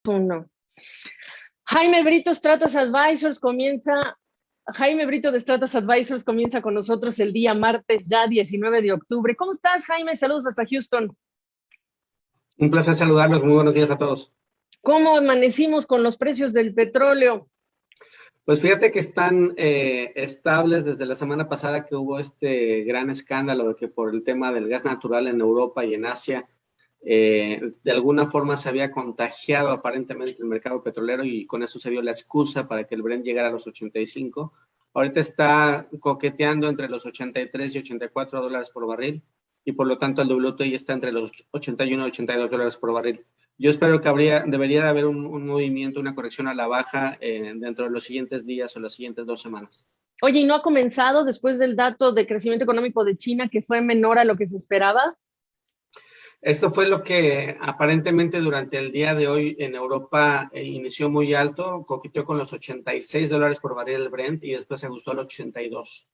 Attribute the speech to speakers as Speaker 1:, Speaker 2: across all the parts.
Speaker 1: Uno. Jaime Brito, Stratas Advisors comienza. Jaime Brito de Stratas Advisors comienza con nosotros el día martes, ya 19 de octubre. ¿Cómo estás, Jaime? Saludos hasta Houston.
Speaker 2: Un placer saludarlos. Muy buenos días a todos.
Speaker 1: ¿Cómo amanecimos con los precios del petróleo?
Speaker 2: Pues fíjate que están estables desde la semana pasada que hubo este gran escándalo de que por el tema del gas natural en Europa y en Asia, de alguna forma se había contagiado aparentemente el mercado petrolero y con eso se dio la excusa para que el Brent llegara a los 85. Ahorita está coqueteando entre los 83 y 84 dólares por barril y por lo tanto el WTI está entre los 81 y 82 dólares por barril. Yo espero que debería de haber un movimiento, una corrección a la baja dentro de los siguientes días o las siguientes 2 semanas.
Speaker 1: Oye, ¿y no ha comenzado después del dato de crecimiento económico de China que fue menor a lo que se esperaba?
Speaker 2: Esto fue lo que aparentemente durante el día de hoy en Europa inició muy alto, coqueteó con los 86 dólares por barril el Brent y después se ajustó al 82.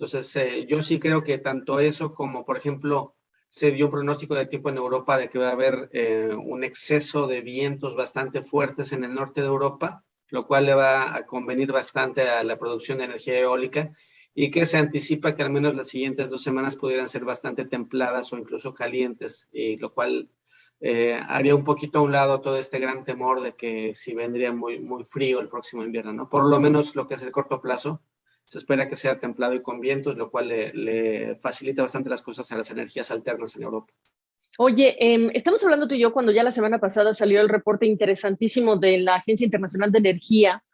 Speaker 2: Entonces, yo sí creo que tanto eso como, por ejemplo, se dio un pronóstico de tiempo en Europa de que va a haber un exceso de vientos bastante fuertes en el norte de Europa, lo cual le va a convenir bastante a la producción de energía eólica y que se anticipa que al menos las siguientes 2 semanas pudieran ser bastante templadas o incluso calientes, y lo cual haría un poquito a un lado todo este gran temor de que si vendría muy, muy frío el próximo invierno, ¿no? Por lo menos lo que es el corto plazo se espera que sea templado y con vientos, lo cual le facilita bastante las cosas a las energías alternas en Europa.
Speaker 1: Oye, estamos hablando tú y yo cuando ya la semana pasada salió el reporte interesantísimo de la Agencia Internacional de Energía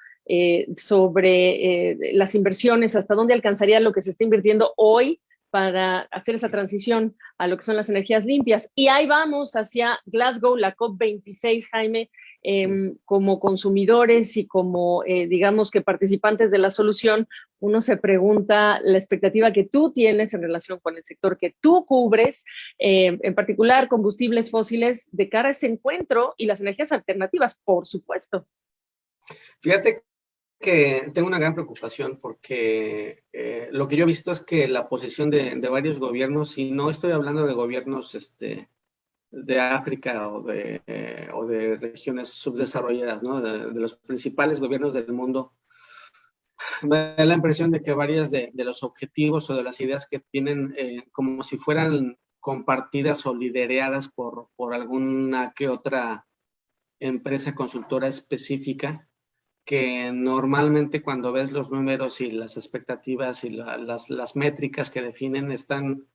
Speaker 1: sobre las inversiones, hasta dónde alcanzaría lo que se está invirtiendo hoy para hacer esa transición a lo que son las energías limpias. Y ahí vamos hacia Glasgow, la COP26, Jaime, como consumidores y como, digamos que participantes de la solución, uno se pregunta la expectativa que tú tienes en relación con el sector que tú cubres, en particular combustibles fósiles, de cara a ese encuentro y las energías alternativas, por supuesto.
Speaker 2: Fíjate que tengo una gran preocupación porque lo que yo he visto es que la posición de varios gobiernos, y no estoy hablando de gobiernos de África o de regiones subdesarrolladas, ¿no? De los principales gobiernos del mundo, me da la impresión de que varias de los objetivos o de las ideas que tienen como si fueran compartidas o lideradas por alguna que otra empresa consultora específica, que normalmente cuando ves los números y las expectativas y las métricas que definen están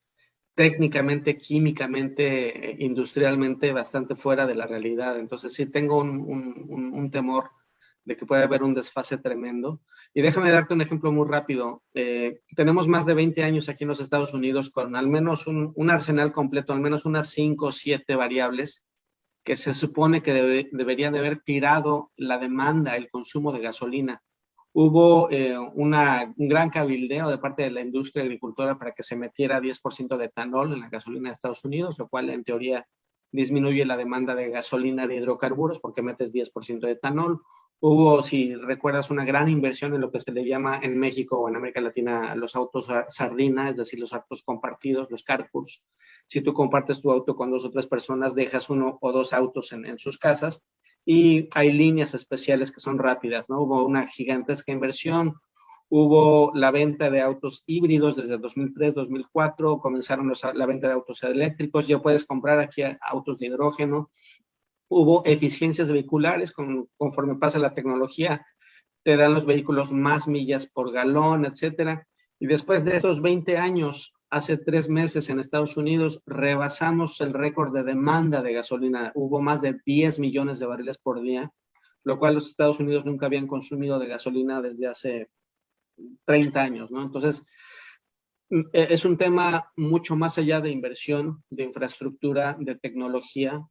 Speaker 2: técnicamente, químicamente, industrialmente bastante fuera de la realidad. Entonces sí tengo un temor de que puede haber un desfase tremendo. Y déjame darte un ejemplo muy rápido. Tenemos más de 20 años aquí en los Estados Unidos con al menos un arsenal completo, al menos unas 5 o 7 variables que se supone que deberían de haber tirado la demanda, el consumo de gasolina. Hubo un gran cabildeo de parte de la industria agricultora para que se metiera 10% de etanol en la gasolina de Estados Unidos, lo cual en teoría disminuye la demanda de gasolina de hidrocarburos porque metes 10% de etanol. Hubo, si recuerdas, una gran inversión en lo que se le llama en México o en América Latina los autos sardina, es decir, los autos compartidos, los carpools. Si tú compartes tu auto con 2 o 3 personas, dejas 1 o 2 autos en sus casas y hay líneas especiales que son rápidas, ¿no? Hubo una gigantesca inversión, hubo la venta de autos híbridos desde 2003, 2004, comenzaron la venta de autos eléctricos, ya puedes comprar aquí autos de hidrógeno, hubo eficiencias vehiculares, conforme pasa la tecnología, te dan los vehículos más millas por galón, etcétera. Y después de esos 20 años, hace 3 meses en Estados Unidos, rebasamos el récord de demanda de gasolina. Hubo más de 10 millones de barriles por día, lo cual los Estados Unidos nunca habían consumido de gasolina desde hace 30 años, ¿no? Entonces, es un tema mucho más allá de inversión, de infraestructura, de tecnología.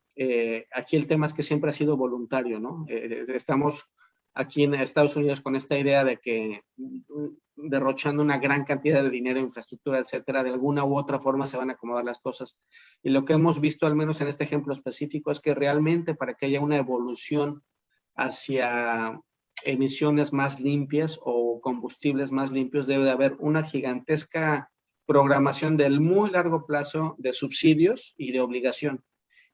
Speaker 2: Aquí el tema es que siempre ha sido voluntario, ¿no? Estamos aquí en Estados Unidos con esta idea de que derrochando una gran cantidad de dinero, infraestructura, etcétera, de alguna u otra forma se van a acomodar las cosas. Y lo que hemos visto, al menos en este ejemplo específico, es que realmente para que haya una evolución hacia emisiones más limpias o combustibles más limpios, debe de haber una gigantesca programación del muy largo plazo de subsidios y de obligación.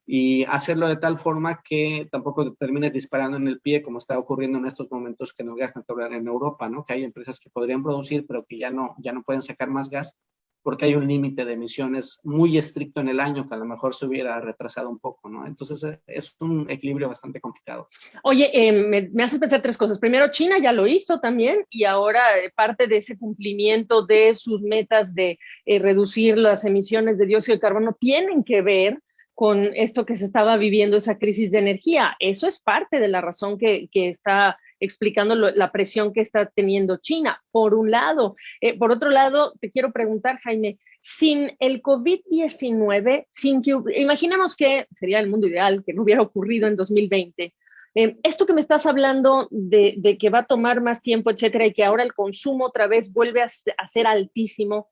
Speaker 2: y hacerlo de tal forma que tampoco te termines disparando en el pie, como está ocurriendo en estos momentos que no gas natural en Europa, ¿no? Que hay empresas que podrían producir, pero que ya no pueden sacar más gas porque hay un límite de emisiones muy estricto en el año que a lo mejor se hubiera retrasado un poco, ¿no? Entonces es un equilibrio bastante complicado.
Speaker 1: Oye, me haces pensar tres cosas. Primero, China ya lo hizo también y ahora parte de ese cumplimiento de sus metas de reducir las emisiones de dióxido de carbono tienen que ver con esto que se estaba viviendo, esa crisis de energía. Eso es parte de la razón que está explicando la presión que está teniendo China, por un lado. Por otro lado, te quiero preguntar, Jaime, sin el COVID-19, imaginemos que sería el mundo ideal, que no hubiera ocurrido en 2020. Esto que me estás hablando de que va a tomar más tiempo, etcétera, y que ahora el consumo otra vez vuelve a ser altísimo,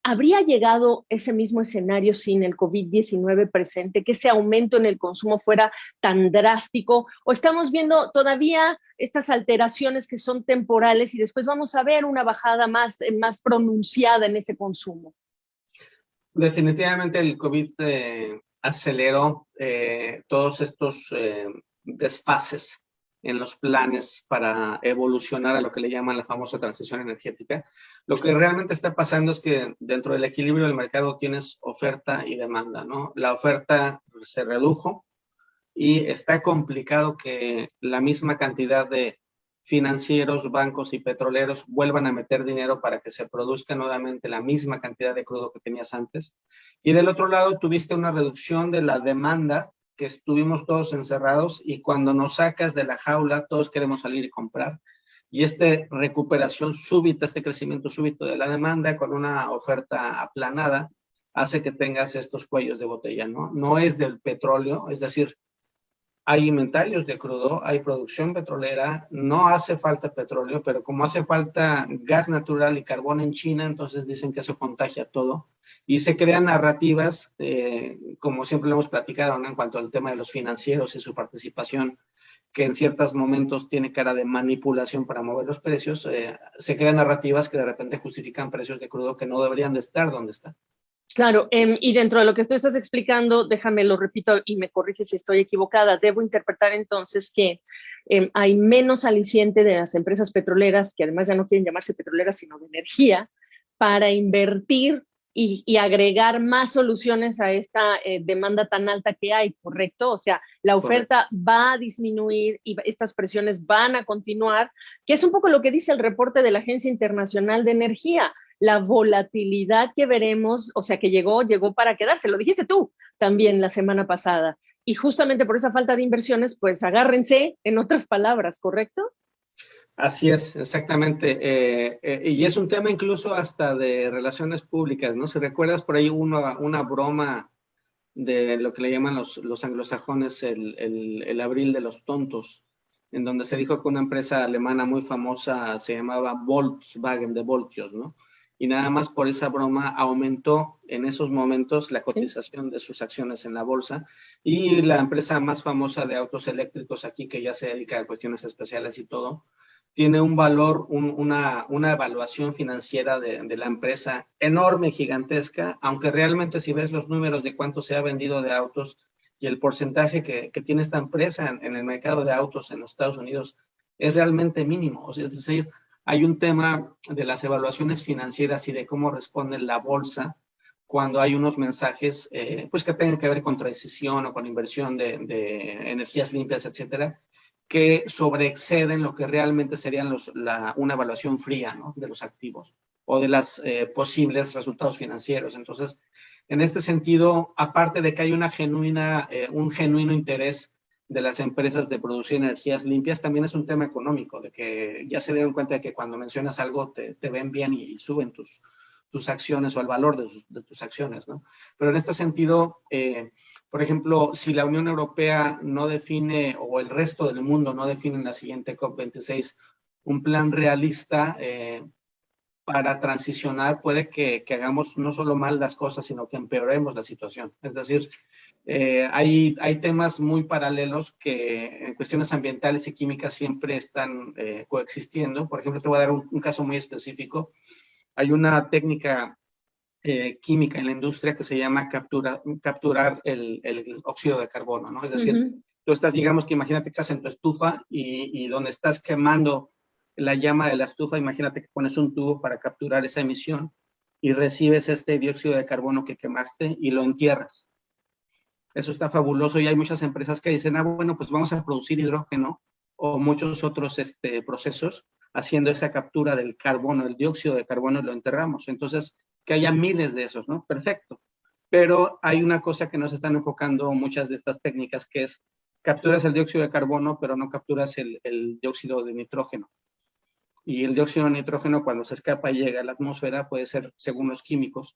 Speaker 1: ¿habría llegado ese mismo escenario sin el COVID-19 presente, que ese aumento en el consumo fuera tan drástico? ¿O estamos viendo todavía estas alteraciones que son temporales y después vamos a ver una bajada más pronunciada en ese consumo?
Speaker 2: Definitivamente el COVID aceleró todos estos desfases en los planes para evolucionar a lo que le llaman la famosa transición energética. Lo que realmente está pasando es que dentro del equilibrio del mercado tienes oferta y demanda, ¿no? La oferta se redujo y está complicado que la misma cantidad de financieros, bancos y petroleros vuelvan a meter dinero para que se produzca nuevamente la misma cantidad de crudo que tenías antes. Y del otro lado tuviste una reducción de la demanda, que estuvimos todos encerrados y cuando nos sacas de la jaula todos queremos salir y comprar. Y esta recuperación súbita, este crecimiento súbito de la demanda con una oferta aplanada hace que tengas estos cuellos de botella, ¿no? No es del petróleo, es decir, hay inventarios de crudo, hay producción petrolera, no hace falta petróleo, pero como hace falta gas natural y carbón en China, entonces dicen que eso contagia todo y se crean narrativas, como siempre lo hemos platicado, ¿no? En cuanto al tema de los financieros y su participación, que en ciertos momentos tiene cara de manipulación para mover los precios, se crean narrativas que de repente justifican precios de crudo que no deberían de estar donde están.
Speaker 1: Claro, y dentro de lo que tú estás explicando, déjame lo repito y me corrige si estoy equivocada, debo interpretar entonces que hay menos aliciente de las empresas petroleras, que además ya no quieren llamarse petroleras, sino de energía, para invertir y agregar más soluciones a esta demanda tan alta que hay, ¿correcto? O sea, la oferta va a disminuir y estas presiones van a continuar, que es un poco lo que dice el reporte de la Agencia Internacional de Energía. La volatilidad que veremos, o sea, que llegó para quedarse, lo dijiste tú también la semana pasada. Y justamente por esa falta de inversiones, pues agárrense, en otras palabras, ¿correcto?
Speaker 2: Así es, exactamente. Y es un tema incluso hasta de relaciones públicas, ¿no? Si recuerdas por ahí una broma de lo que le llaman los anglosajones el abril de los tontos, en donde se dijo que una empresa alemana muy famosa se llamaba Volkswagen de voltios, ¿no? Y nada más por esa broma aumentó en esos momentos la cotización de sus acciones en la bolsa y la empresa más famosa de autos eléctricos aquí, que ya se dedica a cuestiones especiales y todo, tiene un valor, una evaluación financiera de la empresa enorme, gigantesca, aunque realmente si ves los números de cuánto se ha vendido de autos y el porcentaje que tiene esta empresa en el mercado de autos en los Estados Unidos es realmente mínimo. O sea, es decir, hay un tema de las evaluaciones financieras y de cómo responde la bolsa cuando hay unos mensajes pues que tengan que ver con transición o con inversión de energías limpias, etcétera, que sobreexceden lo que realmente serían una evaluación fría, ¿no? De los activos o de los posibles resultados financieros. Entonces, en este sentido, aparte de que hay un genuino interés de las empresas de producir energías limpias, también es un tema económico, de que ya se dieron cuenta de que cuando mencionas algo te ven bien y suben tus acciones o el valor de tus acciones, ¿no? Pero en este sentido, por ejemplo, si la Unión Europea no define, o el resto del mundo no define en la siguiente COP26 un plan realista para transicionar, puede que hagamos no solo mal las cosas, sino que empeoremos la situación. Es decir, hay temas muy paralelos que en cuestiones ambientales y químicas siempre están coexistiendo. Por ejemplo, te voy a dar un caso muy específico. Hay una técnica química en la industria que se llama capturar el óxido de carbono, ¿no? Es decir, tú estás, digamos que imagínate que estás en tu estufa y donde estás quemando la llama de la estufa, imagínate que pones un tubo para capturar esa emisión y recibes este dióxido de carbono que quemaste y lo entierras. Eso está fabuloso y hay muchas empresas que dicen, bueno, pues vamos a producir hidrógeno o muchos otros procesos haciendo esa captura del carbono, el dióxido de carbono y lo enterramos. Entonces, que haya miles de esos, ¿no? Perfecto. Pero hay una cosa que nos están enfocando muchas de estas técnicas, que es capturas el dióxido de carbono, pero no capturas el dióxido de nitrógeno. Y el dióxido de nitrógeno, cuando se escapa y llega a la atmósfera, puede ser, según los químicos,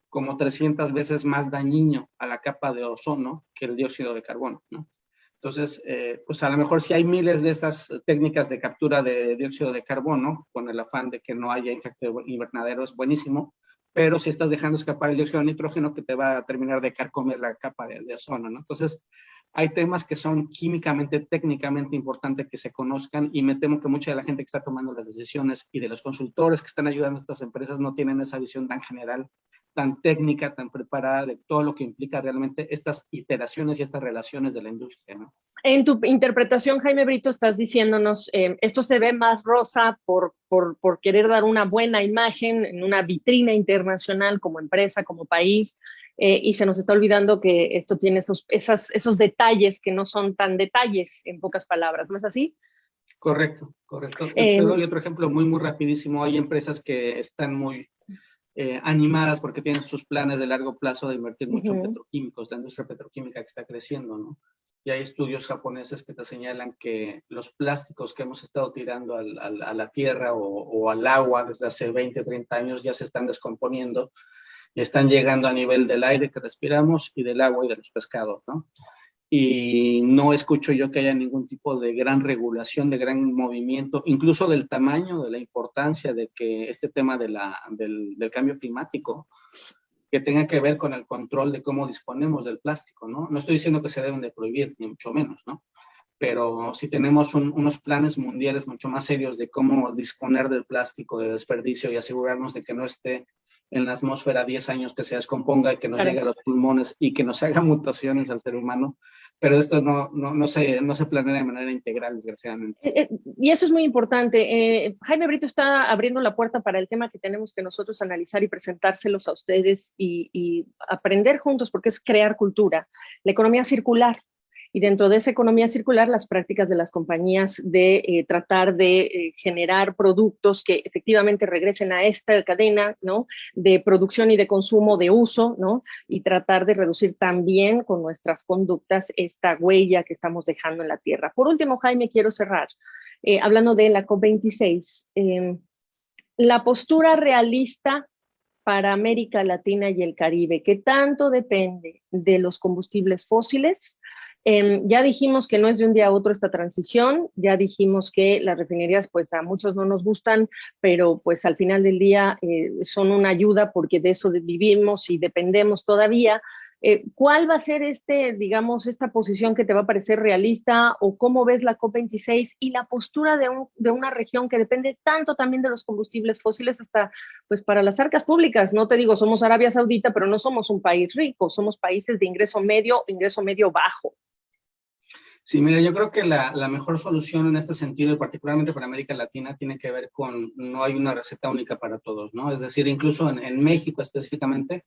Speaker 2: como 300 veces más dañino a la capa de ozono que el dióxido de carbono, ¿no? Entonces, pues a lo mejor si hay miles de estas técnicas de captura de dióxido de carbono, con el afán de que no haya efecto invernadero, es buenísimo, pero si estás dejando escapar el dióxido de nitrógeno, que te va a terminar de carcomer la capa de ozono, ¿no? Entonces, hay temas que son químicamente, técnicamente importantes que se conozcan y me temo que mucha de la gente que está tomando las decisiones y de los consultores que están ayudando a estas empresas no tienen esa visión tan general, tan técnica, tan preparada de todo lo que implica realmente estas iteraciones y estas relaciones de la industria, ¿no?
Speaker 1: En tu interpretación, Jaime Brito, estás diciéndonos, esto se ve más rosa por querer dar una buena imagen en una vitrina internacional como empresa, como país, y se nos está olvidando que esto tiene esos detalles que no son tan detalles, en pocas palabras, ¿no es así?
Speaker 2: Correcto, correcto. Te doy otro ejemplo muy rapidísimo. Hay empresas que están muy animadas porque tienen sus planes de largo plazo de invertir mucho en petroquímicos, la industria petroquímica que está creciendo, ¿no? Y hay estudios japoneses que te señalan que los plásticos que hemos estado tirando a la tierra o al agua desde hace 20, 30 años ya se están descomponiendo y están llegando a nivel del aire que respiramos y del agua y de los pescados, ¿no? Y no escucho yo que haya ningún tipo de gran regulación, de gran movimiento, incluso del tamaño, de la importancia de que este tema del cambio climático, que tenga que ver con el control de cómo disponemos del plástico, ¿no? No estoy diciendo que se deben de prohibir, ni mucho menos, ¿no? Pero si tenemos unos planes mundiales mucho más serios de cómo disponer del plástico, de desperdicio y asegurarnos de que no esté en la atmósfera 10 años, que se descomponga y que nos llegue a los pulmones y que nos haga mutaciones al ser humano, pero esto no se planea de manera integral, desgraciadamente.
Speaker 1: Y eso es muy importante. Jaime Brito está abriendo la puerta para el tema que tenemos que nosotros analizar y presentárselos a ustedes y aprender juntos, porque es crear cultura, la economía circular. Y dentro de esa economía circular, las prácticas de las compañías de tratar de generar productos que efectivamente regresen a esta cadena, ¿no? De producción y de consumo, de uso, ¿no? Y tratar de reducir también con nuestras conductas esta huella que estamos dejando en la tierra. Por último, Jaime, quiero cerrar hablando de la COP26. La postura realista para América Latina y el Caribe, que tanto depende de los combustibles fósiles. Ya dijimos que no es de un día a otro esta transición, ya dijimos que las refinerías pues a muchos no nos gustan, pero pues al final del día son una ayuda porque de eso vivimos y dependemos todavía. ¿Cuál va a ser digamos, esta posición que te va a parecer realista o cómo ves la COP26 y la postura de una región que depende tanto también de los combustibles fósiles hasta pues para las arcas públicas? No te digo, somos Arabia Saudita, pero no somos un país rico, somos países de ingreso medio bajo.
Speaker 2: Sí, mira, yo creo que la mejor solución en este sentido, y particularmente para América Latina, tiene que ver con no hay una receta única para todos, ¿no? Es decir, incluso en México específicamente,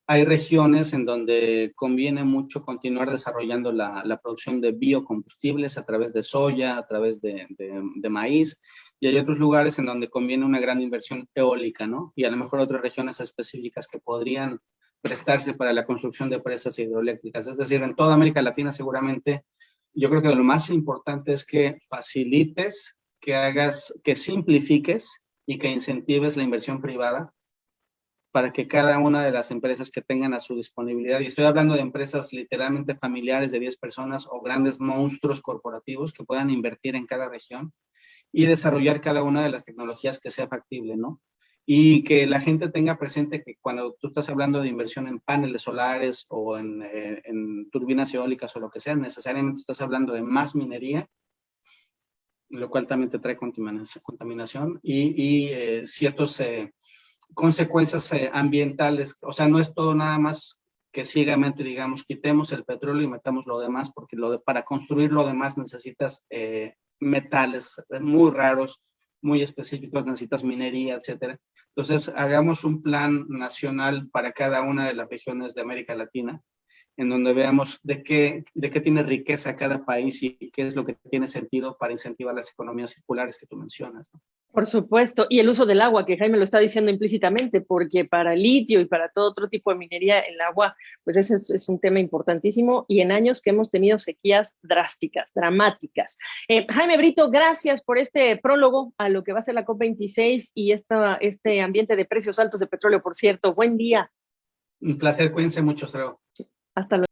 Speaker 2: hay regiones en donde conviene mucho continuar desarrollando la producción de biocombustibles a través de soya, a través de maíz, y hay otros lugares en donde conviene una gran inversión eólica, ¿no? Y a lo mejor otras regiones específicas que podrían prestarse para la construcción de presas hidroeléctricas. Es decir, en toda América Latina seguramente, yo creo que lo más importante es que facilites, que simplifiques y que incentives la inversión privada para que cada una de las empresas que tengan a su disponibilidad, y estoy hablando de empresas literalmente familiares de 10 personas o grandes monstruos corporativos que puedan invertir en cada región y desarrollar cada una de las tecnologías que sea factible, ¿no? Y que la gente tenga presente que cuando tú estás hablando de inversión en paneles solares o en turbinas eólicas o lo que sea, necesariamente estás hablando de más minería, lo cual también te trae contaminación y ciertos consecuencias ambientales. O sea, no es todo nada más que ciegamente, digamos, quitemos el petróleo y metamos lo demás, porque para construir lo demás necesitas metales muy raros, muy específicos, necesitas minería, etcétera. Entonces, hagamos un plan nacional para cada una de las regiones de América Latina, en donde veamos de qué tiene riqueza cada país y qué es lo que tiene sentido para incentivar las economías circulares que tú mencionas, ¿no?
Speaker 1: Por supuesto, y el uso del agua, que Jaime lo está diciendo implícitamente, porque para el litio y para todo otro tipo de minería, el agua, pues ese es un tema importantísimo y en años que hemos tenido sequías drásticas, dramáticas. Jaime Brito, gracias por este prólogo a lo que va a ser la COP26 y este ambiente de precios altos de petróleo, por cierto. Buen día.
Speaker 2: Un placer, cuídense mucho, Saro.
Speaker 1: Hasta luego.